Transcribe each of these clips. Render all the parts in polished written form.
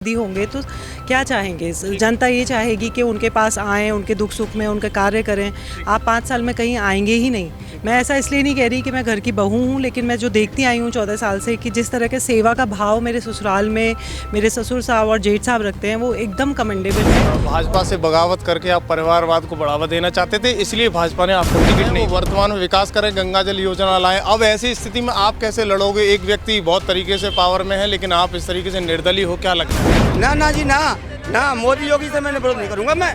दी होंगे तो क्या चाहेंगे? जनता ये चाहेगी कि उनके पास आएँ, उनके दुख सुख में उनके कार्य करें। आप 5 साल में कहीं आएंगे ही नहीं। मैं ऐसा इसलिए नहीं कह रही कि मैं घर की बहू हूँ, लेकिन मैं जो देखती आई हूँ 14 साल से कि जिस तरह के सेवा का भाव मेरे ससुराल में मेरे ससुर साहब और जेठ साहब रखते हैं, वो एकदम कमेंडेबल है। भाजपा से बगावत करके आप परिवारवाद को बढ़ावा देना चाहते थे, इसलिए भाजपा ने आपको टिकट नहीं। वर्तमान में विकास करें, गंगा जल योजना लाएं। अब ऐसी स्थिति में आप कैसे लड़ोगे? एक व्यक्ति बहुत तरीके से पावर में है, लेकिन आप इस तरीके से निर्दलीय हो, क्या लगता है? ना जी ना मोदी योगी से मैंने विरोध नहीं करूंगा मैं।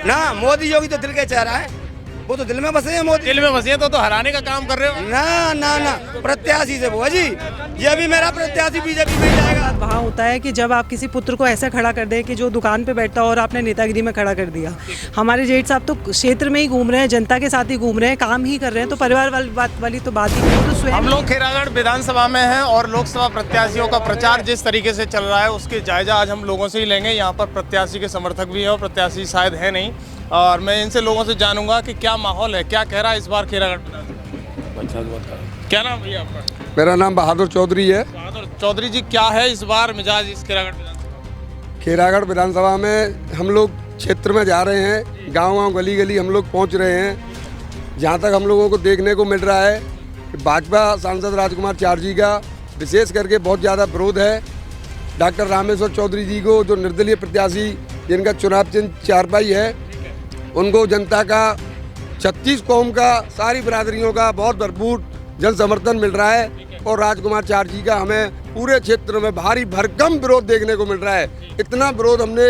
ना मोदी योगी तो दिल के चेहरा है, वो तो दिल में बसे हैं। मोदी दिल में बसे हैं तो हराने का काम कर रहे हो। ना प्रत्याशी से वो है जी, ये भी मेरा प्रत्याशी बीजेपी में जाएगा। वहाँ होता है कि जब आप किसी पुत्र को ऐसा खड़ा कर दें कि जो दुकान पे बैठता हो और आपने नेतागिरी में खड़ा कर दिया। हमारे जेठ साहब तो क्षेत्र में ही घूम रहे हैं, जनता के साथ ही घूम रहे हैं, काम ही कर रहे हैं, तो परिवार वाली तो बात ही नहीं। तो स्वयं हम लोग खैरागढ़ विधानसभा में हैं और लोकसभा प्रत्याशियों का प्रचार जिस तरीके से चल रहा है उसके जायजा आज हम लोगों से ही लेंगे। यहाँ पर प्रत्याशी के समर्थक भी हैं और प्रत्याशी शायद है नहीं, और मैं इनसे लोगों से जानूंगा कि क्या माहौल है, क्या कह रहा है इस बार खैरागढ़ विधानसभा। क्या नाम भैया आपका? मेरा नाम बहादुर चौधरी है। बहादुर चौधरी जी, क्या है इस बार मिजाज इस खैरागढ़ विधानसभा में हम लोग क्षेत्र में जा रहे हैं, गांव गली गली हम लोग पहुंच रहे हैं। जहां तक हम लोगों को देखने को मिल रहा है कि भाजपा सांसद राजकुमार चार जी का विशेष करके बहुत ज़्यादा विरोध है। डॉक्टर रामेश्वर चौधरी जी को, जो निर्दलीय प्रत्याशी जिनका चुनाव चिन्ह चारपाई है, उनको जनता का 36 कौम का, सारी बिरादरियों का बहुत भरपूर जन समर्थन मिल रहा है। और राजकुमार चार जी का हमें पूरे क्षेत्र में भारी भरकम विरोध देखने को मिल रहा है। इतना विरोध हमने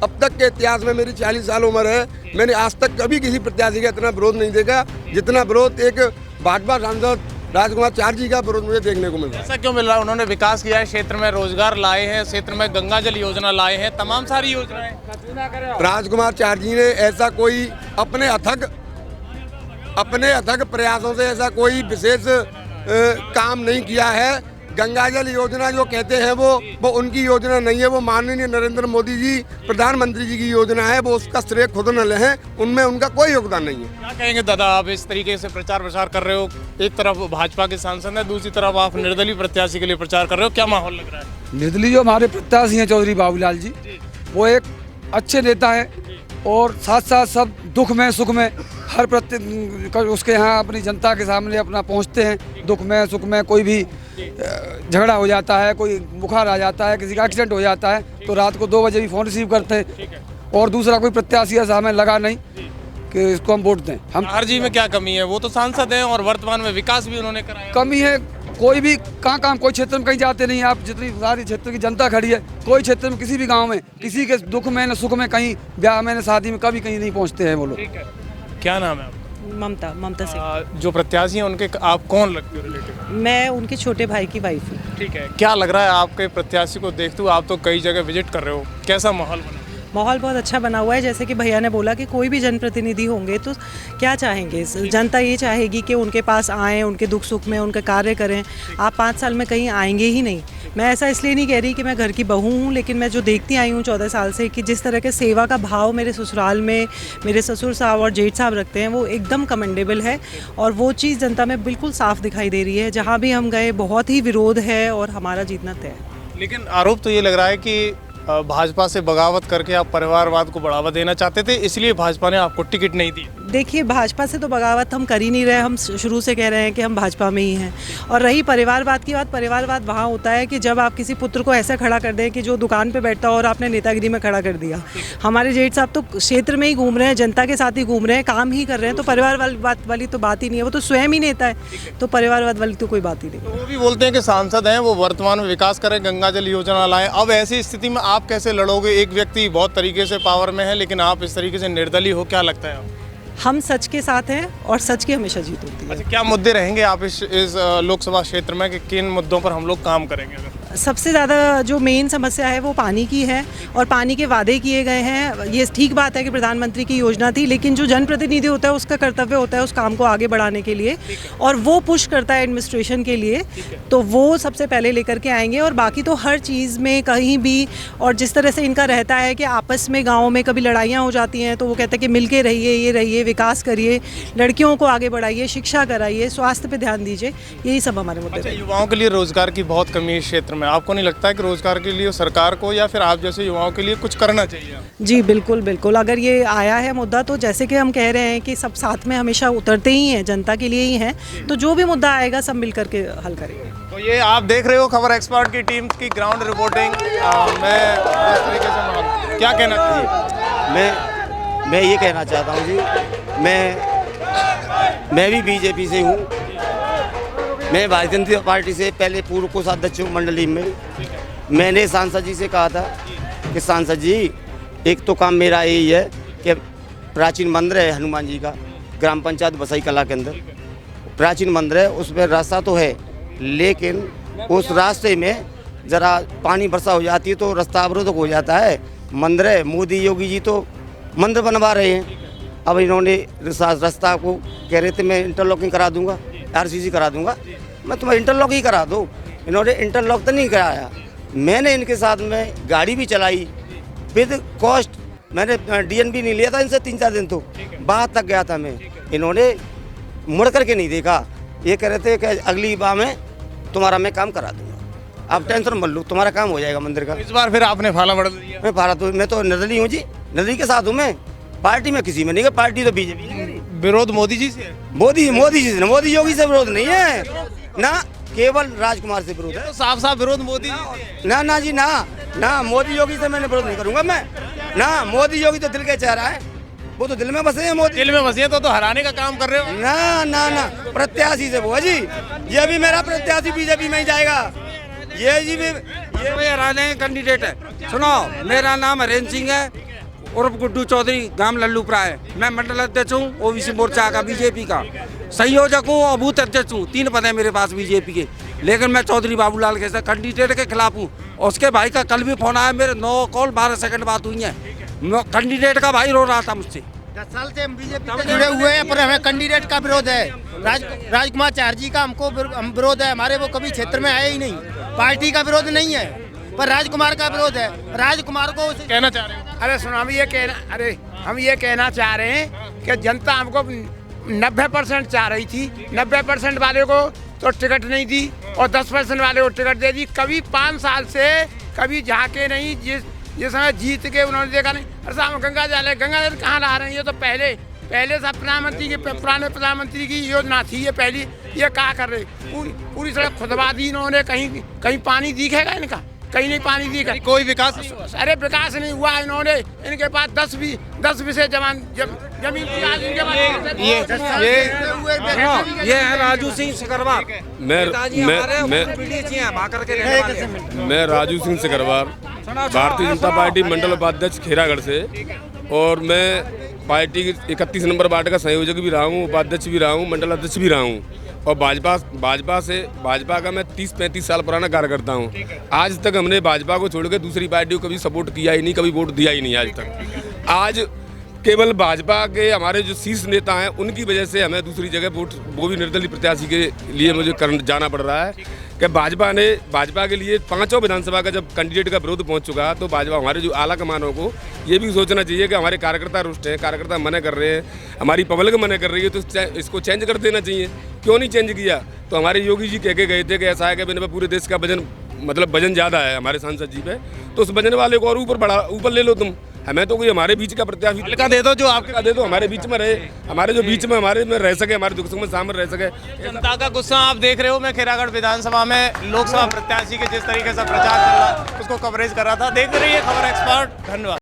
अब तक के इतिहास में, मेरी 40 साल उम्र है, मैंने आज तक कभी किसी प्रत्याशी का इतना विरोध नहीं देखा जितना विरोध एक भाजपा सांसद राजकुमार चार जी का विरोध मुझे देखने को मिल रहा है। ऐसा क्यों मिल रहा है? उन्होंने विकास किया है, क्षेत्र में रोजगार लाए हैं, क्षेत्र में गंगा जल योजना लाए हैं, तमाम सारी योजनाएं। राजकुमार चार जी ने ऐसा कोई अपने अथक प्रयासों से ऐसा कोई विशेष काम नहीं किया है। गंगा जल योजना जो कहते हैं वो उनकी योजना नहीं है, वो माननीय नरेंद्र मोदी जी प्रधानमंत्री जी की योजना है। वो उसका श्रेय खुद न लें, उनमें उनका कोई योगदान नहीं है। क्या कहेंगे दादा, आप इस तरीके से प्रचार प्रसार कर रहे हो? एक तरफ भाजपा के सांसद है, दूसरी तरफ आप निर्दलीय प्रत्याशी के लिए प्रचार कर रहे हो, क्या माहौल लग रहा है? निर्दलीय जो हमारे प्रत्याशी हैं चौधरी बाबूलाल जी, वो एक अच्छे नेता है और साथ साथ सब दुख में सुख में हर उसके यहाँ अपनी जनता के सामने अपना पहुँचते हैं। दुख में सुख में कोई भी झगड़ा हो जाता है, कोई बुखार आ जाता है, किसी का एक्सीडेंट हो जाता है, तो रात को 2 बजे भी फ़ोन रिसीव करते हैं। और दूसरा कोई प्रत्याशी ऐसा हमें लगा नहीं कि इसको हम वोट दें। हम हर जी में क्या कमी है? वो तो सांसद हैं और वर्तमान में विकास भी उन्होंने कराया। कमी है कोई भी काम कोई क्षेत्र में कहीं जाते नहीं। आप जितनी सारी क्षेत्र की जनता खड़ी है, कोई क्षेत्र में किसी भी गांव में किसी के दुख में न सुख में, कहीं ब्याह में न शादी में, कभी कहीं नहीं पहुंचते हैं वो लोग। क्या नाम है आपका? ममता सिंह। जो प्रत्याशी हैं उनके आप कौन लगते हो रिलेटिव? मैं उनके छोटे भाई की वाइफ हूँ। ठीक है, क्या लग रहा है आपके प्रत्याशी को देखते हुए? आप तो कई जगह विजिट कर रहे हो, कैसा माहौल बना? माहौल बहुत अच्छा बना हुआ है। जैसे कि भैया ने बोला कि कोई भी जनप्रतिनिधि होंगे तो क्या चाहेंगे? जनता ये चाहेगी कि उनके पास आएँ, उनके दुख सुख में उनके कार्य करें। आप 5 साल में कहीं आएंगे ही नहीं। मैं ऐसा इसलिए नहीं कह रही कि मैं घर की बहू हूँ, लेकिन मैं जो देखती आई हूँ 14 साल से कि जिस तरह के सेवा का भाव मेरे ससुराल में मेरे ससुर साहब और जेठ साहब रखते हैं, वो एकदम कमेंडेबल है। और वो चीज़ जनता में बिल्कुल साफ दिखाई दे रही है। जहाँ भी हम गए बहुत ही विरोध है और हमारा जीतना तय है। लेकिन आरोप तो ये लग रहा है कि भाजपा से बगावत करके आप परिवारवाद को बढ़ावा देना चाहते थे, इसलिए भाजपा ने आपको टिकट नहीं दी। देखिए, भाजपा से तो बगावत हम कर ही नहीं रहे। हम शुरू से कह रहे हैं कि हम भाजपा में ही हैं। और रही परिवारवाद की बात, परिवारवाद वहाँ होता है कि जब आप किसी पुत्र को ऐसा खड़ा कर दें कि जो दुकान पे बैठता हो और आपने नेतागिरी में खड़ा कर दिया। हमारे जेठ साहब तो क्षेत्र में ही घूम रहे हैं, जनता के साथ ही घूम रहे हैं, काम ही कर रहे हैं, तो परिवारवाद वाली तो बात ही नहीं है। वो तो स्वयं ही नेता है, तो परिवारवाद वाली तो कोई बात ही नहीं। तो वो भी बोलते हैं कि सांसद हैं, वो वर्तमान में विकास करें, गंगा जल योजना लाएं। अब ऐसी स्थिति में आप कैसे लड़ोगे? एक व्यक्ति बहुत तरीके से पावर में है, लेकिन आप इस तरीके से निर्दलीय हो, क्या लगता है? हम सच के साथ हैं और सच की हमेशा जीत होती है। अच्छा, क्या मुद्दे रहेंगे आप इस लोकसभा क्षेत्र में कि किन मुद्दों पर हम लोग काम करेंगे? सबसे ज़्यादा जो मेन समस्या है वो पानी की है, और पानी के वादे किए गए हैं। ये ठीक बात है कि प्रधानमंत्री की योजना थी, लेकिन जो जनप्रतिनिधि होता है उसका कर्तव्य होता है उस काम को आगे बढ़ाने के लिए, और वो पुश करता है एडमिनिस्ट्रेशन के लिए, तो वो सबसे पहले लेकर के आएंगे। और बाकी तो हर चीज़ में कहीं भी, और जिस तरह से इनका रहता है कि आपस में गाँव में कभी लड़ाइयाँ हो जाती हैं, तो वो कहते हैं कि मिल के रहिए, ये रहिए, विकास करिए, लड़कियों को आगे बढ़ाइए, शिक्षा कराइए, स्वास्थ्य पर ध्यान दीजिए, यही सब हमारे मुद्दे हैं। युवाओं के लिए रोजगार की बहुत कमी है इस क्षेत्र में। में, आपको नहीं लगता है कि रोजगार के लिए सरकार को या फिर आप जैसे युवाओं के लिए कुछ करना चाहिए? जी बिल्कुल बिल्कुल, अगर ये आया है मुद्दा तो जैसे कि हम कह रहे हैं कि सब साथ में हमेशा उतरते ही हैं, जनता के लिए ही हैं, तो जो भी मुद्दा आएगा सब मिल करके हल करेंगे। तो ये आप देख रहे हो खबर एक्सपर्ट की टीम की ग्राउंड रिपोर्टिंग। मैं इस तरीके से क्या कहना चाहिए? मैं ये कहना चाहता हूँ जी, मैं भी बीजेपी से हूँ। मैं भारतीय जनता पार्टी से पहले पूर्व कोषाध्यक्ष हूँ मंडली में। मैंने सांसद जी से कहा था कि सांसद जी, एक तो काम मेरा यही है कि प्राचीन मंदिर है हनुमान जी का, ग्राम पंचायत बसई कला के अंदर प्राचीन मंदिर है, उस पर रास्ता तो है, लेकिन उस रास्ते में ज़रा पानी वर्षा हो जाती है तो रास्ता अवरोधक हो जाता है। मंदिर है, मोदी योगी जी तो मंदिर बनवा रहे हैं। अब इन्होंने रास्ता को कह रहे थे मैं इंटरलॉकिंग करा दूंगा, आरसीसी करा दूंगा। मैं तुम्हें इंटरलॉक ही करा दो, इन्होंने इंटरलॉक तो नहीं कराया। मैंने इनके साथ में गाड़ी भी चलाई विद कॉस्ट, मैंने डीएनबी नहीं लिया था इनसे 3-4 दिन, तो बाहर तक गया था मैं। इन्होंने मुड़ करके नहीं देखा, ये कह रहे थे कि अगली बार में तुम्हारा मैं काम करा दूंगा, आप टेंशन मत लो, तुम्हारा काम हो जाएगा मंदिर का। इस बार फिर आपने फाला बढ़ दिया? मैं तो निर्दलीय हूँ जी, निर्दलीय के साथ हूँ मैं, पार्टी में किसी में नहीं, पार्टी तो बीजेपी। विरोध मोदी जी से है? मोदी जी से, मोदी योगी से विरोध नहीं है ना, केवल राजकुमार से विरोध है। तो साफ साफ विरोध मोदी जी से। ना जी ना, मोदी योगी से मैंने विरोध नहीं करूंगा मैं ना। मोदी योगी तो दिल के चेहरा है, वो तो दिल में बसे हैं। मोदी दिल में बसे तो हराने का काम कर रहे हो? ना, प्रत्याशी से वो है जी, ये भी मेरा प्रत्याशी बीजेपी में ही जाएगा। ये जी भी ये हराने कैंडिडेट है। सुनो, मेरा नाम हरेंद्र सिंह है उर्फ गुड्डू चौधरी, गांव लल्लूपुरा है। मैं मंडल अध्यक्ष हूँ ओबीसी मोर्चा का, बीजेपी का संयोजक हूँ और बूथ अध्यक्ष हूँ। 3 पद है मेरे पास बीजेपी के, लेकिन मैं चौधरी बाबूलाल के साथ कैंडिडेट के खिलाफ हूँ। उसके भाई का कल भी फोन आया, मेरे 9 कॉल 12 सेकंड बात हुई है। कैंडिडेट का भाई रो रहा था मुझसे। 10 साल से हम बीजेपी से जुड़े हुए हैं, पर हमें कैंडिडेट का विरोध है। राजकुमार चारजी का हमको विरोध है, हमारे वो कभी क्षेत्र में आए ही नहीं। पार्टी का विरोध नहीं है, पर राजकुमार का विरोध है। राजकुमार को कहना चाह रहे हो? अरे सुनो, हम ये कहना चाह रहे हैं कि जनता हमको 90% चाह रही थी। 90% वाले को तो टिकट नहीं दी और 10% वाले को टिकट दे दी। कभी 5 साल से कभी झांके नहीं, जिस समय जीत के उन्होंने देखा नहीं। अरे साहब गंगा जल कहाँ ला रहे हैं? ये तो पहले से प्रधानमंत्री के पुराने प्रधानमंत्री की योजना थी ये पहली। ये क्या कर रहे? पूरी सड़क खुदवा दी इन्होंने। कहीं पानी दिखेगा इनका? कहीं नहीं पानी दिखा। कोई विकास नहीं हुआ? अरे विकास नहीं हुआ। इन्होंने इनके पास 10 विषय जमीन थी, आज इनके पास ये है राजू सिंह सिकरवार। मैं राजू सिंह सिकरवार, भारतीय जनता पार्टी मंडल उपाध्यक्ष खेरागढ़ से, और मैं पार्टी की 31 नंबर वार्ड का संयोजक भी रहा हूँ, उपाध्यक्ष भी रहा हूँ, मंडल अध्यक्ष भी रहा हूँ। और भाजपा का मैं 30-35 साल पुराना कार्यकर्ता हूँ। आज तक हमने भाजपा को छोड़ के दूसरी पार्टी को कभी सपोर्ट किया ही नहीं, कभी वोट दिया ही नहीं आज तक। आज केवल भाजपा के हमारे जो शीर्ष नेता हैं उनकी वजह से हमें दूसरी जगह वोट, वो भी निर्दलीय प्रत्याशी के लिए मुझे जाना पड़ रहा है कि भाजपा के लिए 5 विधानसभा का जब कैंडिडेट का विरोध पहुंच चुका, तो भाजपा हमारे जो आला कमानों को ये भी सोचना चाहिए कि हमारे कार्यकर्ता रुष्ट हैं, कार्यकर्ता मना कर रहे हैं, हमारी पब्लिक मना कर रही है, तो इसको चेंज कर देना चाहिए। क्यों नहीं चेंज किया? तो हमारे योगी जी कह के गए थे कि ऐसा है कि पूरे देश का वजन ज़्यादा है हमारे सांसद जी पे, तो उस वजन वाले को और ऊपर ले लो तुम। हमें तो कोई हमारे बीच का प्रत्याशी हल्का दे दो, जो आपका दे दो, हमारे बीच में रहे, हमारे जो बीच में हमारे में रह सके, हमारे दुख सुख में शामिल रह सके। जनता का गुस्सा आप देख रहे हो। मैं खेरागढ़ विधानसभा में लोकसभा प्रत्याशी के जिस तरीके से प्रचार चल रहा है उसको कवरेज कर रहा था। देखते रहिए खबर एक्सपर्ट। धन्यवाद।